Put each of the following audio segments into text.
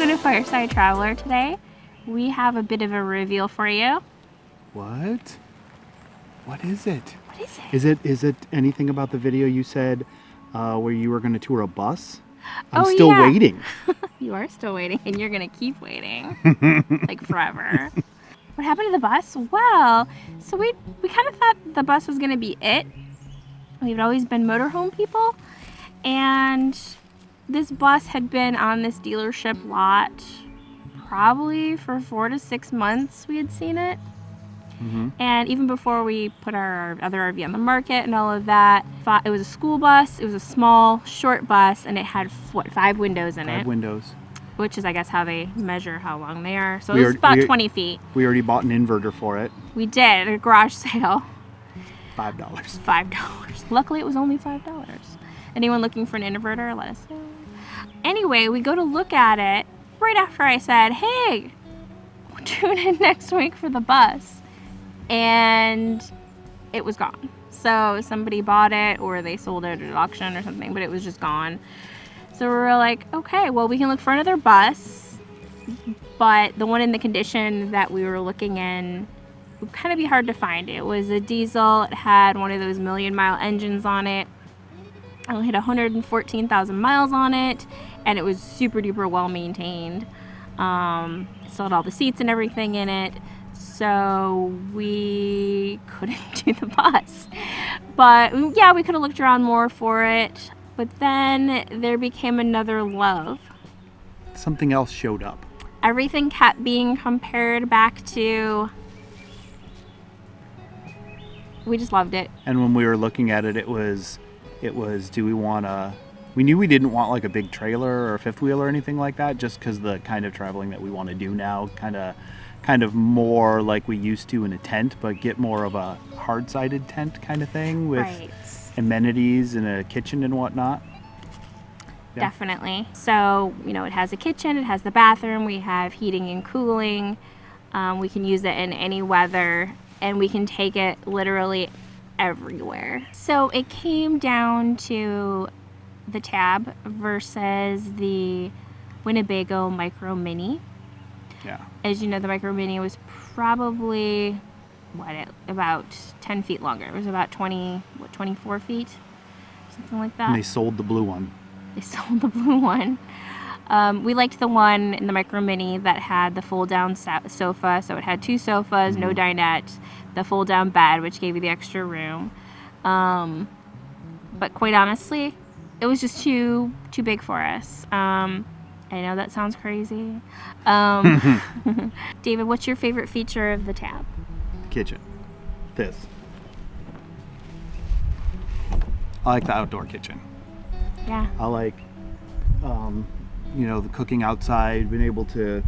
Welcome to Fireside Traveler. Today we have a bit of a reveal for you. What? What is it? What is it? Is it anything about the video you said where you were going to tour a bus? Oh, I'm still waiting. You are still waiting, and you're going to keep waiting. Like forever. What happened to the bus? Well, so we kind of thought the bus was going to be it. We've always been motorhome people, and this bus had been on this dealership lot probably for 4 to 6 months. We had seen it. Mm-hmm. And even before we put our other RV on the market and all of that, it was a school bus. It was a small, short bus, and it had, 5 windows in it? 5 windows. Which is, I guess, how they measure how long they are. So it was about 20 feet. We already bought an inverter for it. We did at a garage sale. $5. $5. Luckily, it was only $5. Anyone looking for an inverter, let us know. Anyway, we go to look at it right after I said, hey, tune in next week for the bus. And it was gone. So somebody bought it, or they sold it at an auction or something, but it was just gone. So we were like, okay, well, we can look for another bus, but the one in the condition that we were looking in would kind of be hard to find. It was a diesel. It had one of those 1,000,000-mile engines on it. I only had 114,000 miles on it, and it was super duper well maintained. It still had all the seats and everything in it. So we couldn't do the bus. But yeah, we could have looked around more for it. But then there became another love. Something else showed up. Everything kept being compared back to... We just loved it. And when we were looking at it, it was do we want to... We knew we didn't want like a big trailer or a fifth wheel or anything like that, just because the kind of traveling that we want to do now, kind of more like we used to in a tent, but get more of a hard-sided tent kind of thing with amenities and a kitchen and whatnot. Yeah. Definitely. So, it has a kitchen, it has the bathroom, we have heating and cooling. We can use it in any weather, and we can take it literally everywhere. So it came down to the Tab versus the Winnebago Micro Mini. Yeah. As you know, the Micro Mini was probably, about 10 feet longer. It was about 24 feet? Something like that. And they sold the blue one. They sold the blue one. We liked the one in the Micro Mini that had the fold-down sofa. So it had 2 sofas, no dinette, the fold-down bed, which gave you the extra room. But quite honestly, it was just too big for us. I know that sounds crazy. David, what's your favorite feature of the Tab? The kitchen. This. I like the outdoor kitchen. Yeah. I like, the cooking outside, being able to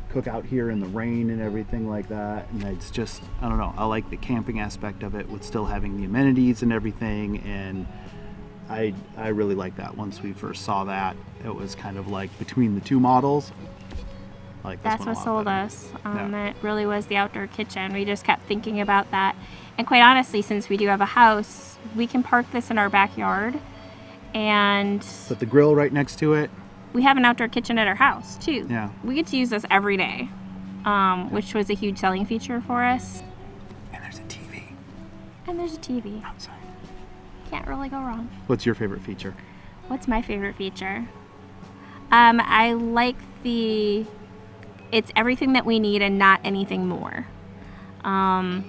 cook out here in the rain and everything like that. And it's just, I don't know, I like the camping aspect of it with still having the amenities and everything. And I really like that. Once we first saw that, it was kind of like between the 2 models. Like that's what sold us. It really was the outdoor kitchen. We just kept thinking about that. And quite honestly, since we do have a house, we can park this in our backyard. And put the grill right next to it. We have an outdoor kitchen at our house, too. Yeah. We get to use this every day, which was a huge selling feature for us. And there's a TV. And there's a TV. Outside. Can't really go wrong. What's your favorite feature? What's my favorite feature? I like it's everything that we need and not anything more. I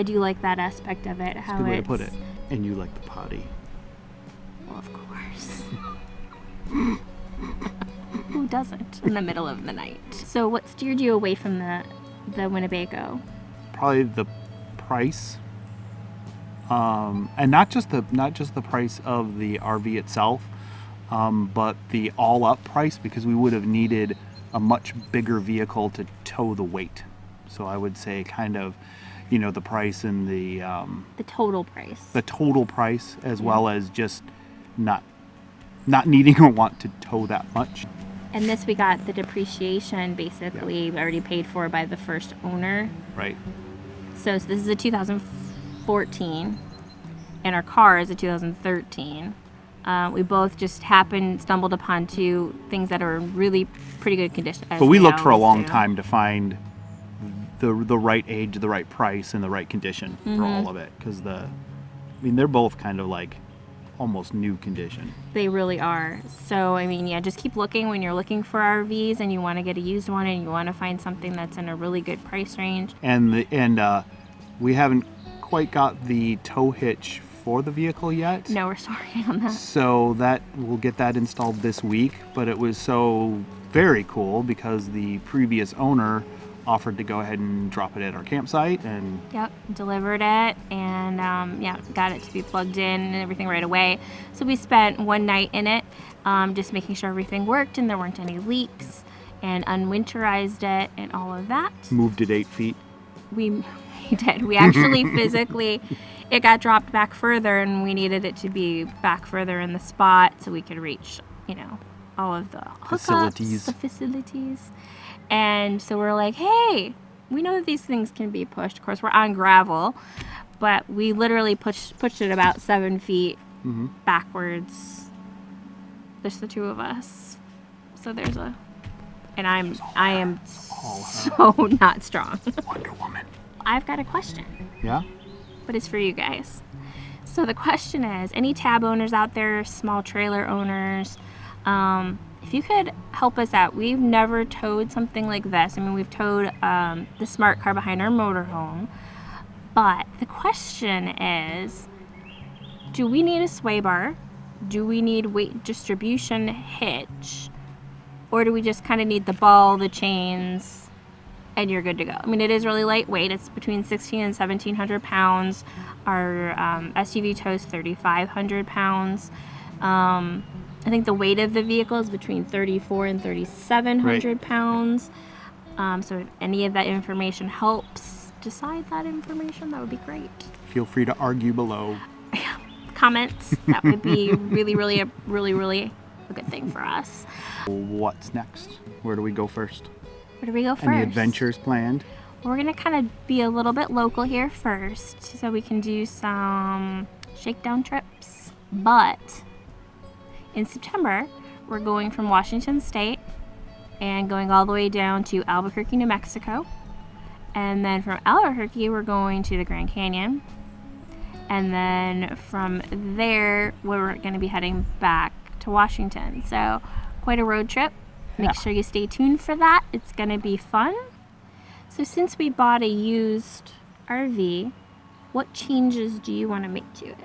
do like that aspect of it. That's a good way to put it. And you like the potty. Well, of course. Who doesn't in the middle of the night? So what steered you away from the Winnebago? Probably the price. And not just the price of the RV itself, but the all-up price, because we would have needed a much bigger vehicle to tow the weight. So I would say kind of, the price and the total price. The total price, as well as just not needing or want to tow that much. And this, we got the depreciation basically already paid for by the first owner. Right. So this is a 2014, and our car is a 2013. We both just stumbled upon two things that are in really pretty good condition. But we looked for a long time to find the right age, the right price, and the right condition for all of it. Because they're both kind of like almost new condition. They really are. So, I mean, yeah, just keep looking when you're looking for RVs and you want to get a used one and you want to find something that's in a really good price range. And we haven't quite got the tow hitch for the vehicle yet. No, we're still working on that. So we'll get that installed this week. But it was so very cool because the previous owner offered to go ahead and drop it at our campsite, and yep, delivered it, and got it to be plugged in and everything right away. So we spent one night in it, just making sure everything worked and there weren't any leaks, and unwinterized it and all of that. Moved it 8 feet. We did. We actually physically, it got dropped back further, and we needed it to be back further in the spot so we could reach, all of the hookups, the facilities. And so we're like, hey, we know that these things can be pushed. Of course, we're on gravel, but we literally pushed it about 7 feet backwards. There's the two of us. So I am so not strong. Wonder Woman. I've got a question. Yeah? But it's for you guys. So the question is, any tab owners out there, small trailer owners, if you could help us out. We've never towed something like this. I mean, we've towed the smart car behind our motorhome. But the question is, do we need a sway bar? Do we need weight distribution hitch? Or do we just kind of need the ball, the chains, and you're good to go? I mean, it is really lightweight. It's between 1,600 and 1,700 pounds. Our SUV tows 3,500 pounds. I think the weight of the vehicle is between 3,400 and 3,700 pounds. So if any of that information helps decide that information, that would be great. Feel free to argue below. Comments. That would be really a good thing for us. What's next? Where do we go first? Where do we go first? Any adventures planned? We're going to kind of be a little bit local here first, so we can do some shakedown trips. But in September, we're going from Washington State and going all the way down to Albuquerque, New Mexico. And then from Albuquerque, we're going to the Grand Canyon. And then from there, we're going to be heading back to Washington. So quite a road trip. Make sure you stay tuned for that. It's going to be fun. So since we bought a used RV, what changes do you want to make to it?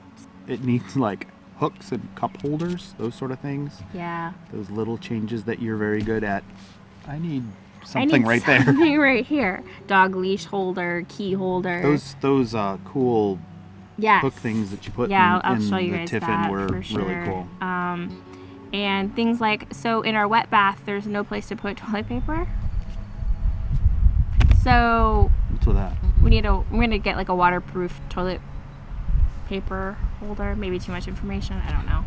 It needs like hooks and cup holders, those sort of things. Yeah. Those little changes that you're very good at. I need something right there. Something right here. Dog leash holder, key holder. Those cool hook things that you put in I'll show you the guys tiffin that were for sure. really cool. And things like, so in our wet bath, there's no place to put toilet paper. So what's with that? we're gonna get like a waterproof toilet paper holder. Maybe too much information, I don't know.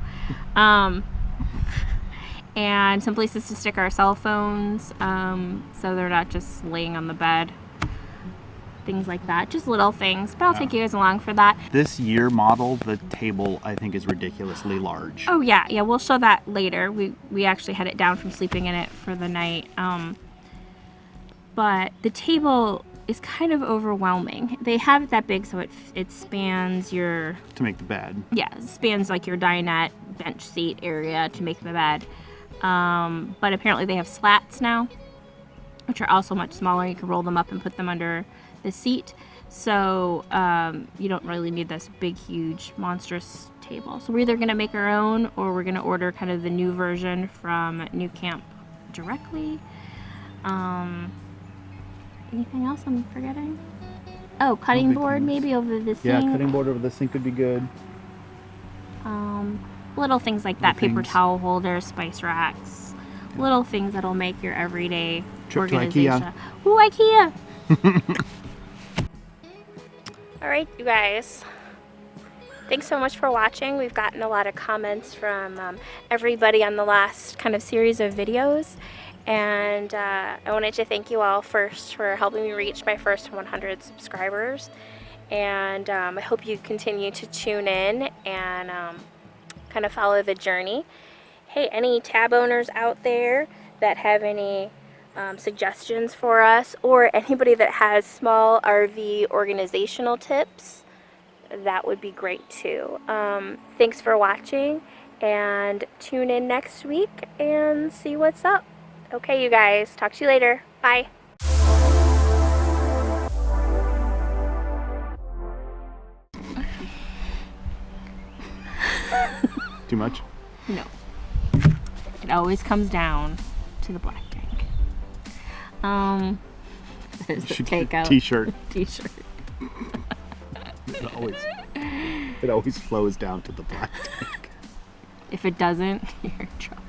And some places to stick our cell phones, so they're not just laying on the bed. Things like that, just little things. But I'll take you guys along for that. This year model, the table I think is ridiculously large. Oh yeah, we'll show that later. We actually had it down from sleeping in it for the night. But the table is kind of overwhelming. They have it that big so it spans your... To make the bed. Yeah, it spans like your dinette bench seat area to make the bed. But apparently they have slats now, which are also much smaller. You can roll them up and put them under the seat. So you don't really need this big, huge, monstrous table. So we're either going to make our own or we're going to order kind of the new version from Nucamp directly. Anything else I'm forgetting? Oh, cutting board maybe over the sink. Yeah, cutting board over the sink would be good. Little things like that. Paper towel holders, spice racks. Yeah. Little things that'll make your everyday trip organization. to IKEA. Ooh, IKEA! All right, you guys. Thanks so much for watching. We've gotten a lot of comments from everybody on the last kind of series of videos. And I wanted to thank you all first for helping me reach my first 100 subscribers. And I hope you continue to tune in and kind kind of follow the journey. Hey, any tab owners out there that have any suggestions for us, or anybody that has small RV organizational tips, that would be great too. Thanks for watching, and tune in next week and see what's up. Okay, you guys, talk to you later. Bye. Too much? No. It always comes down to the black tank. There's the takeout T-shirt. T-shirt. It always flows down to the black tank. If it doesn't, you're in trouble.